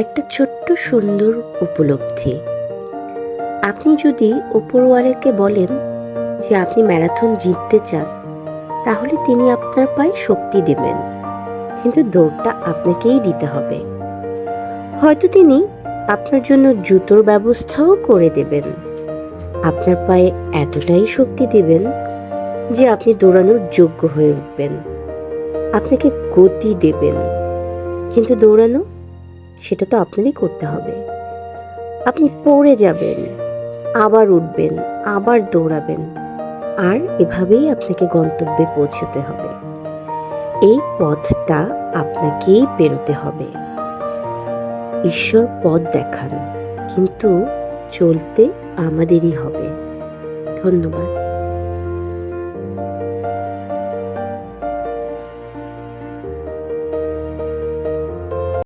একটা ছোট্ট সুন্দর উপলব্ধি। আপনি যদি উপরওয়ালাকে বলেন যে আপনি ম্যারাথন জিততে চান, তাহলে তিনি আপনার পায়ে শক্তি দেবেন, কিন্তু দৌড়টা আপনাকেই দিতে হবে। হয়তো তিনি আপনার জন্য জুতোর ব্যবস্থাও করে দেবেন, আপনার পায়ে এতটাই শক্তি দেবেন যে আপনি দৌড়ানোর যোগ্য হয়ে উঠবেন। আপনাকে গতি দেবেন, কিন্তু দৌড়ানো সেটা তো আপনারই করতে হবে। আপনি পড়ে যাবেন, আবার উঠবেন, আবার দৌড়াবেন, আর এভাবেই আপনাকে গন্তব্যে পৌঁছতে হবে। এই পথটা আপনাকেই পেরোতে হবে। ঈশ্বর পথ দেখান, কিন্তু চলতে আমাদেরই হবে। ধন্যবাদ।